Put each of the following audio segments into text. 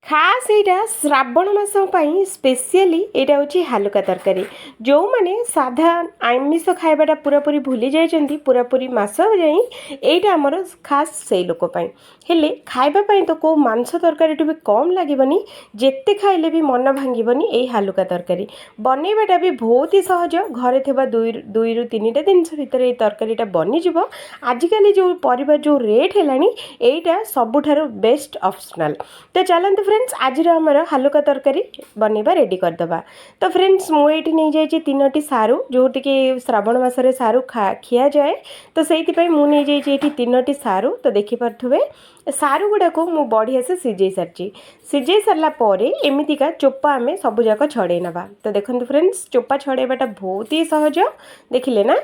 खास यहाँ श्रावण मास स्पेशली यहाँ हूँ हालुका तरकारी जो मैंने साधा आमिष खाइबाटा पूरापूरी भूली जाइए पूरापूरी मास जाई यहाँ आमर खास से लोकपाई हेले खाइबापी तो कौ मांस तरकारी भी कम लगनी जिते खाइले भी मन भांगनी यही हालुका तरकारी बनैबाटा भी बहुत ही सहज घरे थे दुई रु तीन जिनस भितर ये तरकारीटा बनीज आजिकल जो परिवार जो रेट है यहाँ सबुठार बेस्ट ऑप्शनल। तो चलते फ्रेंड्स आज आमर हालुका तरकारी बनैबा रेडी करदे। तो फ्रेंड्स मुझे नहीं जाइए 3टी सारू जो टी श्रावण मसरे सारू खिया जाए तो से मुझे 3टी सारू तो देखिपे सारू गुड़ा को मु बढ़िया से सिझे सारापर एमतीका चोपा आम सबूक छड़े नवा। तो देखो फ्रेंड्स चोपा छड़ेबाटा बहुत ही सहज देखिले ना।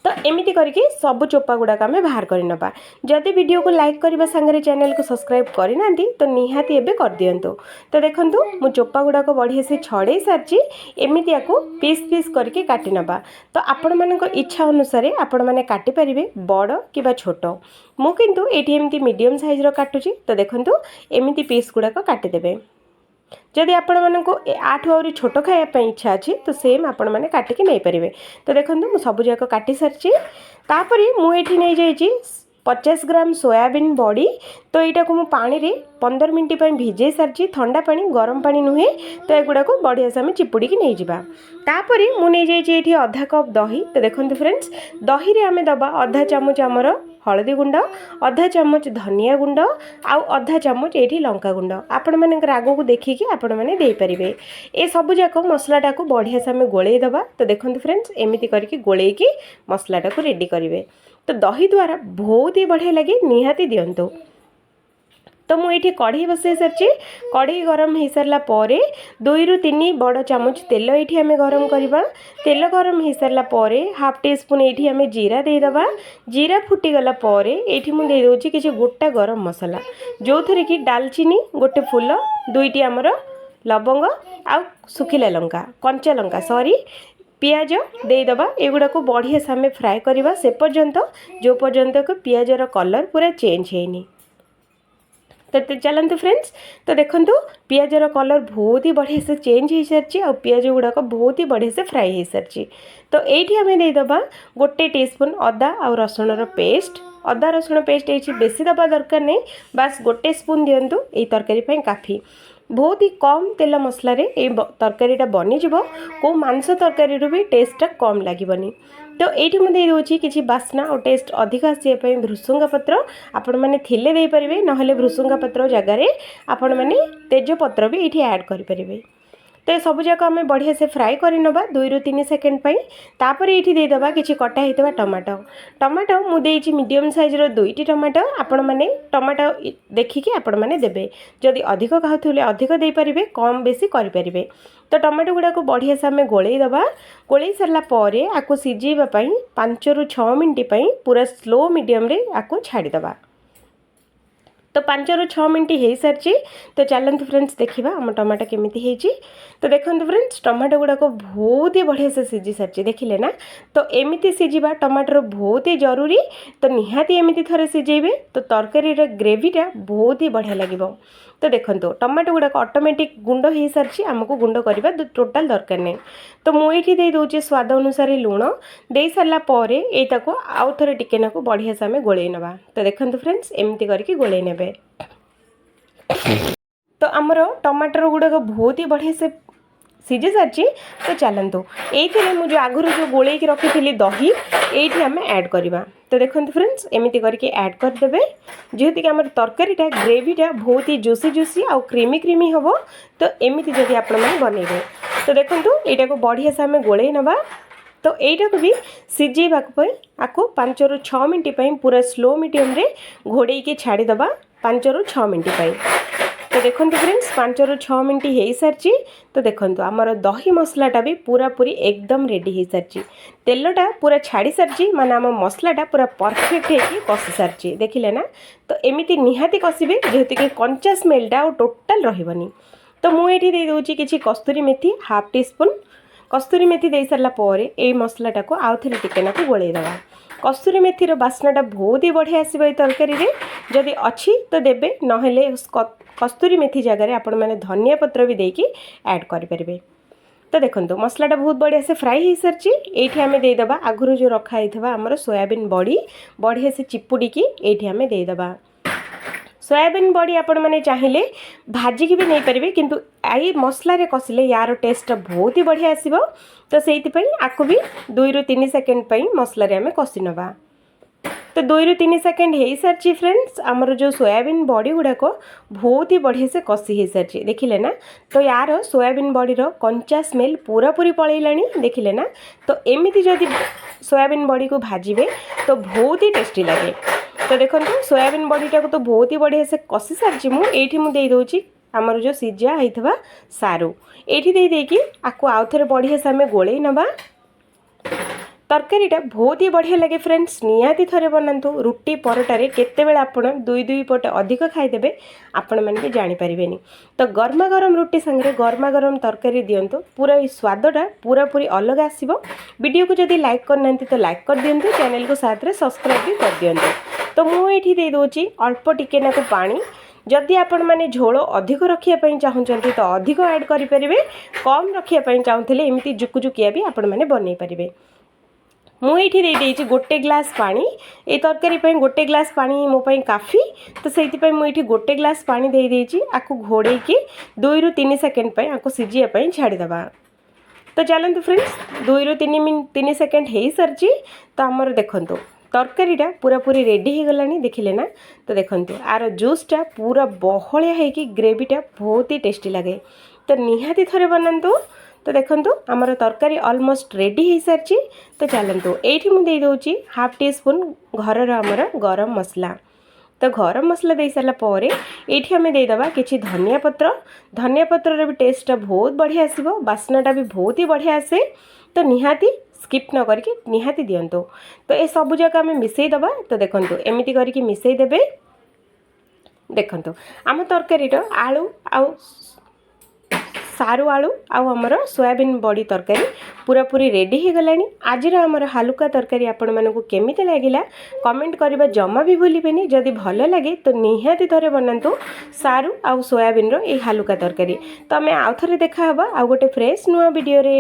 तो एमती करके सब चोपा गुड़ाक आम बाहर करनवा। जदि वीडियो को लाइक करने सांगे चैनल को सब्सक्राइब करना तो निहाती एबे कर दियंतु। तो देखो मु चोपा गुड़ाक बढ़िया से छड़े सारी एमती आपको पीस पीस करके काटि नवा। तो आपण मानक इच्छा अनुसार आपण मैंने काटि पारिबे बड़ कि छोट मु किंतु एठी एमती मीडियम साइज रो काटुची। तो देखो एमती पीस गुड़ाक काटिदेबे। जदि आपण मानक 8 आउरी छोट खाइबा इच्छा अच्छी तो सेम आपण मैंने काटिकी नहीं पारे। तो देखो मुझे सबूक काटि सारी तापर मुझे नहीं जाइए 50 ग्राम सोयाबीन बड़ी। तो यहाँ को पानी रे 15 मिनट भिजे सारी ठंडा पानी गरम पानी नुहे। तो एगुड़ा को बढ़िया से आम चिपुड़ी नहीं जावा। तापर मुझे जाइए आधा कप दही। तो देखो फ्रेंड्स दही रे आम दबा आधा चामच आमर हलदी गुंड आधा चामच धनिया गुंड आउ आधा चामच ये लंका गुंड आपण मैंने राग को देखिकी आपण मैंने देपारे। ये सबूक मसलाटा को बढ़िया से आम गोलई दबा। तो देखो फ्रेंड्स एमती करके गोलैकी मसलाटा को रेडी करेंगे। तो दही द्वारा बहुत ही बढ़िया लगे निहाती दिंतु। तो मुझे कढ़ई बसई सारी कढ़ई गरम हो सारापर 2 रु 3 बड़ चामच तेल ये आम गरम करवा। तेल गरम हो सारापर हाफ टी स्पून ये आम जीरा देदेबा। जीरा फुटीगला ये मुझे दूसरी किसी गोटा गरम मसला जो थे कि डालचीनी गोटे फूल 2टी आमर लवंग आउ सुखिला लंका कंचा लंका सॉरी पियाज देदेबा। एगुड़ा को बढ़िया से आम फ्राए करवा से पर्यंत जो पर्यंत को पियाजर कलर पूरा चेंज है। तो चलते फ्रेंड्स तो देखो पियाजर कलर बहुत ही बढ़िया से चेंज हो सारी और पियाज गुड़ाक बहुत ही बढ़िया से फ्राए हो सारी। तो ये आम देदेबा गोटे टीस्पून अदा और रसुण पेस्ट। अदा रसुण पेस्ट ये बेसी दबा दरकार नहीं बास गोटे स्पून दिंतु ये तरकारी काफ़ी बहुत ही कम तेल मसला तरकारीटा बनीज को मांस तरकारी भी टेस्टा कम लगनी। तो ये मुझे दूसरी किसी बास्ना और टेस्ट अधिक आसापी भृसुंगा पत्र आपण मैंने थिले दे पारे ना भृसुंगा पत्र जगार आपण मैंने तेजपत्र भी ये ऐड करें। तो सबूक आम बढ़िया से फ्राए करनवा 2 रु 3 सेकेंड तापर ये देदेबा कि कटा होता टमाटो। टमाटो मुझे मीडियम साइज 2टी टमाटो आपण मैंने टमाटो देखिकी आपण मैंने देबे। जदि अधिक खाऊले अधिक दे पारिबे कम बेसी करें। तो टमाटो गुड़ा को बढ़िया से आम गोलई दबा। गोलई सारापर आपको सिझेवाई 5 रु 6 मिनट पूरा स्लो मीडियम रे आपको छाड़ीदबा। तो 5 रु 6 मिनट हो सारी। तो चलते फ्रेंड्स देखा आम टमाटो केमिति होइछि। तो देखो फ्रेंड्स टमाटो गुड़ाक बहुत ही बढ़िया से सिझी सारी देखिले ना। तो एमती सिझा टमाटर बहुत ही जरूरी। तो निहाती एमती थोड़े सिझेबे तो तरकारी ग्रेवीटा बहुत ही बढ़िया लगे। तो देखो टमाटो गुड़ाक ऑटोमेटिक गुंड हो सारी आमको गुंड करवा टोटाल दरकार नहीं। तो मुझे दे दूचे स्वाद अनुसार लुण दे सारापर यू आउ थे टिके नाकू बढ़िया से आम गोलई नवा। तो देखो फ्रेंड्स एमती करके गोलई नेबे। तो आमर टमाटर गुड़ाक बहुत ही बढ़िया से सिझी सारी। तो चलतु ये मुझे आगुरी जो गोलई रखी थी दही ये आम ऐड करवा। तो देखो फ्रेंड्स एमती करके ऐड करदे जेहेतु कि आम तरकारीटा ग्रेवीटा बहुत ही जूसी जूसी आउ क्रीमी क्रीमी हम। तो एमती जब आप बनइबे तो देखो यहाँ को बढ़िया से आम गोलई नवा। तो यहीटा को भी सिझेवाक आपको 5 रु 6 मिनट पूरा स्लो मीडियम रे घोड़े की छाड़ीदबा 5 रु 6 मिनट। तो देखो फ्रेंड्स 5 रु 6 मिनट हो सारी। तो देखो आमर दही मसलाटा भी पूरा पूरी एकदम रेडी हो सारी तेलटा पूरा छाड़ी सारी माने आम मसलाटा पूरा परफेक्ट होगी कषि सारी देखिले ना। तो एमती निहाती कषिबे जेहेतु कि कंचा स्मेलटा और टोटाल रहिबनी। तो मुझे दे दूची किसी कस्तूरी मेथी हाफ टी स्पून कस्तूरी मेथी दे सारापर ये मसलाटा को आउ थे टिके नाकू गोलई दबा। कस्तूरी मेथीर बास्नाटा बहुत ही बढ़िया आसो ये तरकारी जदि अच्छी तो देबे नहेले कस्तूरी मेथी जगह आपण मैंने धनिया पत्र भी देकी ऐड करें। तो देखो मसलाटा बहुत बढ़िया से फ्राई हो सारी ये आम देदेबा आगुरी जो रखाई आमर सोयाबीन बड़ी बढ़िया से चिपुड़ी ये आम देदेबा। सोयाबीन बड़ी आपण मैंने चाहिए भाजिकी भी नहीं पारे किंतु आई मसलार कषिले यार टेस्ट बहुत ही बढ़िया आसो। तो से आपको भी 2 ରୁ 3 सेकेंड मसलार आम कषि नवा। तो 2 ରୁ 3 सेकेंड हो सारी फ्रेंड्स आमर जो सोयाबीन बड़ी गुड़ाक बहुत ही बढ़िया से कषि हो सारी देखिले ना। तो यार सोयाबीन बड़ीर कंचा स्मेल पूरा पूरी पलैलानी देखिले ना। तो एमती जदि सोयाबीन बड़ी को भाजिबे तो बहुत ही टेस्टी लगे। तो देखो सोयाबीन बड़ीटा को तो बहुत ही बढ़िया से कषि सारी मुझे दे आमर जो सीझा होता सारू ये देकी आपको आउ थे बढ़िया से आम गोल नवा। तरकारीटा बहुत ही बढ़िया लगे फ्रेंड्स निहाती थरे बनातु रुटी परोटारे केतेबेले आपण 2 पट अधिक खाईदेबे आपण मैंने भी जानीपारे। तो गर्मा गरम रुटी संगे गर्मा गरम तरकारी दिंतु पूरा स्वादटा पूरा पूरी अलग आसो। वीडियो को जदि लाइक करना तो लाइक कर दिंतु चैनल को साथ में सब्सक्राइब भी कर दिंतु। तो मुझे दे दूँगी अल्प टिके नाकु पानी जदि आपण मैंने झोल अधिक रखापी चाहते तो अधिक ऐड करेंगे कम रखापी चाहूँगे एमती जुकुजुकिया भी आपण मैंने बनई पारे। मुझे दे गोटे ग्लास पानी ये तरकारी गोटे ग्लास पानी मोपाई काफ़ी। तो से मुझे गोटे ग्लास पानी दे देती आपको घोड़े 2 ରୁ 3 सेकेंड आपको सीझापी छाड़ीदे। तो चलते फ्रेंड्स 2 ରୁ 3 सेकेंड हो सारी। तो आमर देखु तरकारीटा पूरा पूरी रेडी हो गलानी देखिले ना। तो देखो आर जूसटा पूरा बहलिया होगी ग्रेवीटा बहुत ही टेस्टी लगे। तो निहाती थरे बनातु। तो देखो आमर तरकारी ऑलमोस्ट रेडी हो सारी। तो चलतु ये मुझे दूँगी हाफ टी स्पून घर आमर गरम मसला। तो गरम मसला दे सारापर ये आम देदेबा कि धनिया पत्र भी टेस्ट बहुत बढ़िया आसो बास्नाटा भी बहुत ही बढ़िया आसे। तो निहाती स्किप न करके निहाती दिंतु। तो ये सब जाक आम मिसईदबा। तो देखो एमती करके मिसईदेबे। देखो आम तरकारी आलू आउ सारू आलू आमर सोयाबीन बड़ी तरकारी पूरा पूरी रेडी हो गलानी। आज आमर हालुका तरकारी आपण मानकु केमिति लागिला कमेंट करबा जमा भी भूलिबेनी। जदि भल लगे तो निहाती थरे बनातु सारू आउ सोयाबीन रो ए हालुका तरकारी। तो आम आउ थरे देखा हबा आउ गोटे फ्रेश नुआ वीडियो रे।